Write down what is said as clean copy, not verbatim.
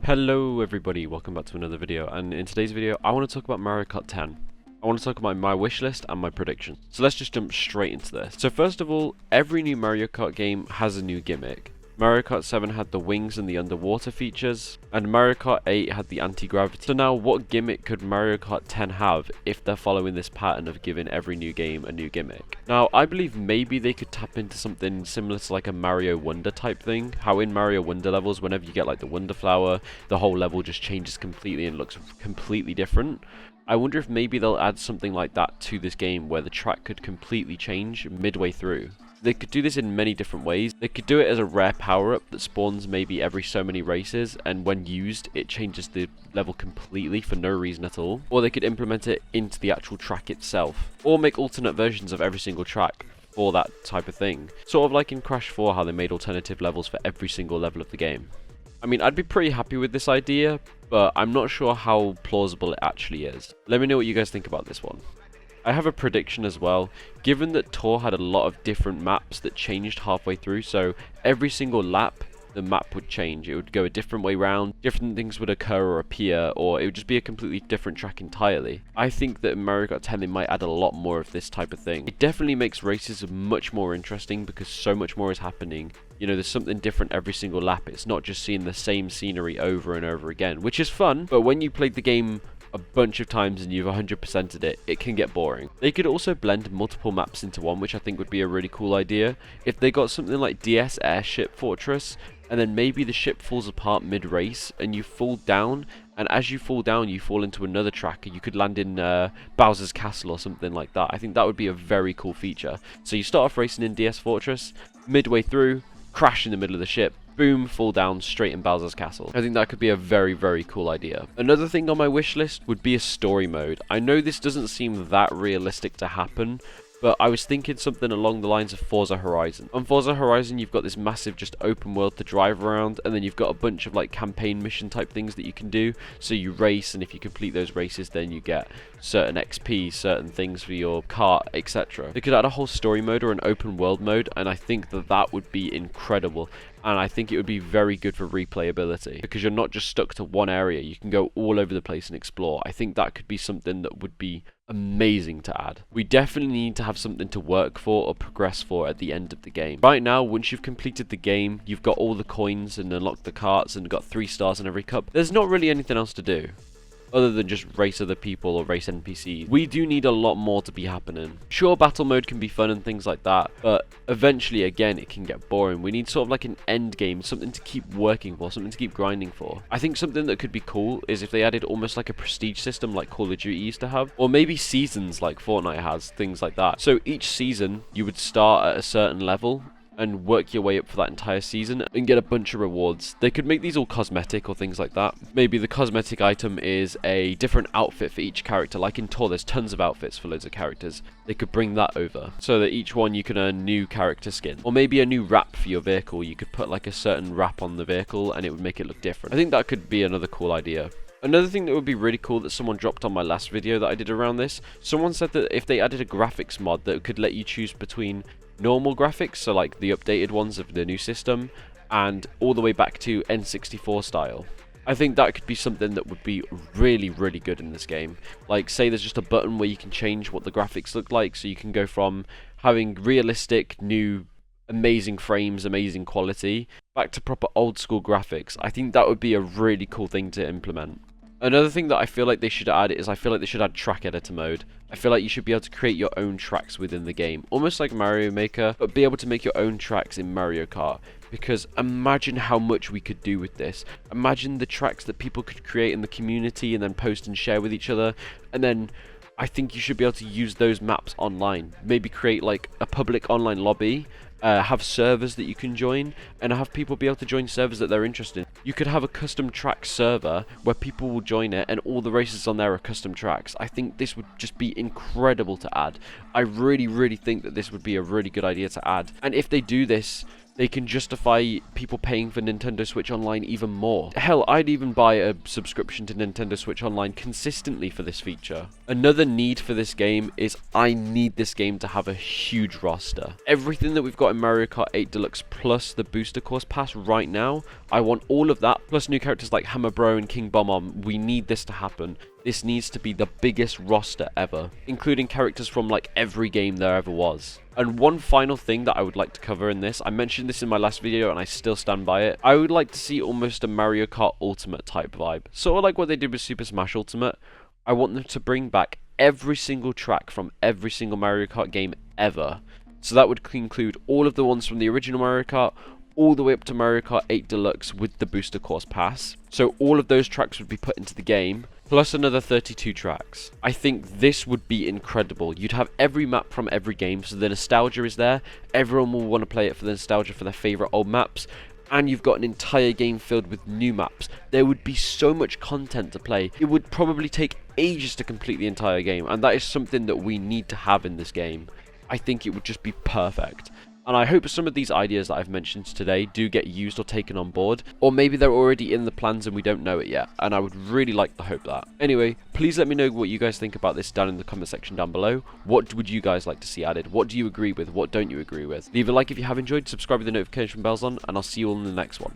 Hello everybody, welcome back to another video, and in today's video I want to talk about Mario Kart 10. I want to talk about my wish list and my predictions. So let's just jump straight into this. So first of all, every new Mario Kart game has a new gimmick. Mario Kart 7 had the wings and the underwater features, and Mario Kart 8 had the anti-gravity. So now what gimmick could Mario Kart 10 have if they're following this pattern of giving every new game a new gimmick? Now I believe maybe they could tap into something similar to like a Mario Wonder type thing. How in Mario Wonder levels, whenever you get like the Wonder Flower, the whole level just changes completely and looks completely different. I wonder if maybe they'll add something like that to this game where the track could completely change midway through. They could do this in many different ways. They could do it as a rare power-up that spawns maybe every so many races, and when used it changes the level completely for no reason at all. Or they could implement it into the actual track itself, or make alternate versions of every single track for that type of thing. Sort of like in Crash 4 how they made alternative levels for every single level of the game. I mean, I'd be pretty happy with this idea, but I'm not sure how plausible it actually is. Let me know what you guys think about this one. I have a prediction as well. Given that Tour had a lot of different maps that changed halfway through, so every single lap the map would change. It would go a different way round, different things would occur or appear, or it would just be a completely different track entirely. I think that in Mario Kart 10 they might add a lot more of this type of thing. It definitely makes races much more interesting because so much more is happening. You know, there's something different every single lap. It's not just seeing the same scenery over and over again, which is fun, but when you played the game a bunch of times and you've 100%ed it, it can get boring. They could also blend multiple maps into one, which I think would be a really cool idea. If they got something like DS Airship Fortress, and then maybe the ship falls apart mid-race and you fall down, and as you fall down you fall into another track, and you could land in Bowser's Castle or something like that. I think that would be a very cool feature. So you start off racing in DS Fortress, midway through, crash in the middle of the ship, boom, fall down straight in Bowser's Castle. I think that could be a very, very cool idea. Another thing on my wish list would be a story mode. I know this doesn't seem that realistic to happen, but I was thinking something along the lines of Forza Horizon. On Forza Horizon, you've got this massive just open world to drive around, and then you've got a bunch of like campaign mission type things that you can do. So you race, and if you complete those races, then you get certain XP, certain things for your kart, etc. They could add a whole story mode or an open world mode, and I think that that would be incredible. And I think it would be very good for replayability, because you're not just stuck to one area, you can go all over the place and explore. I think that could be something that would be amazing to add. We definitely need to have something to work for or progress for at the end of the game. Right now, once you've completed the game, you've got all the coins and unlocked the carts and got 3 stars in every cup, there's not really anything else to do other than just race other people or race NPCs. We do need a lot more to be happening. Sure, battle mode can be fun and things like that, but eventually, again, it can get boring. We need sort of like an end game, something to keep working for, something to keep grinding for. I think something that could be cool is if they added almost like a prestige system like Call of Duty used to have, or maybe seasons like Fortnite has, things like that. So each season, you would start at a certain level and work your way up for that entire season and get a bunch of rewards. They could make these all cosmetic or things like that. Maybe the cosmetic item is a different outfit for each character. Like in Tour, there's tons of outfits for loads of characters. They could bring that over so that each one you can earn new character skin. Or maybe a new wrap for your vehicle. You could put like a certain wrap on the vehicle and it would make it look different. I think that could be another cool idea. Another thing that would be really cool that someone dropped on my last video that I did around this, someone said that if they added a graphics mod that could let you choose between normal graphics, so like the updated ones of the new system, and all the way back to N64 style. I think that could be something that would be really, really good in this game. Like, say there's just a button where you can change what the graphics look like, so you can go from having realistic, new, amazing frames, amazing quality, back to proper old school graphics. I think that would be a really cool thing to implement. Another thing that I feel like they should add is I feel like they should add track editor mode. I feel like you should be able to create your own tracks within the game, almost like Mario Maker, but be able to make your own tracks in Mario Kart. Because imagine how much we could do with this. Imagine the tracks that people could create in the community and then post and share with each other, and then I think you should be able to use those maps online. Maybe create like a public online lobby, have servers that you can join, and have people be able to join servers that they're interested in. You could have a custom track server where people will join it and all the races on there are custom tracks. I think this would just be incredible to add. I really, really think that this would be a really good idea to add. And if they do this, they can justify people paying for Nintendo Switch Online even more. Hell, I'd even buy a subscription to Nintendo Switch Online consistently for this feature. Another need for this game is I need this game to have a huge roster. Everything that we've got in Mario Kart 8 Deluxe plus the Booster Course Pass right now, I want all of that, plus new characters like Hammer Bro and King Bomb. We need this to happen. This needs to be the biggest roster ever, including characters from like every game there ever was. And one final thing that I would like to cover in this, I mentioned this in my last video and I still stand by it, I would like to see almost a Mario Kart Ultimate type vibe. Sort of like what they did with Super Smash Ultimate. I want them to bring back every single track from every single Mario Kart game ever. So that would include all of the ones from the original Mario Kart, all the way up to Mario Kart 8 Deluxe with the Booster Course Pass. So all of those tracks would be put into the game, plus another 32 tracks. I think this would be incredible. You'd have every map from every game, so the nostalgia is there. Everyone will want to play it for the nostalgia for their favourite old maps. And you've got an entire game filled with new maps. There would be so much content to play. It would probably take ages to complete the entire game, and that is something that we need to have in this game. I think it would just be perfect. And I hope some of these ideas that I've mentioned today do get used or taken on board, or maybe they're already in the plans and we don't know it yet, and I would really like to hope that. Anyway, please let me know what you guys think about this down in the comment section down below. What would you guys like to see added? What do you agree with? What don't you agree with? Leave a like if you have enjoyed, subscribe with the notification bells on, and I'll see you all in the next one.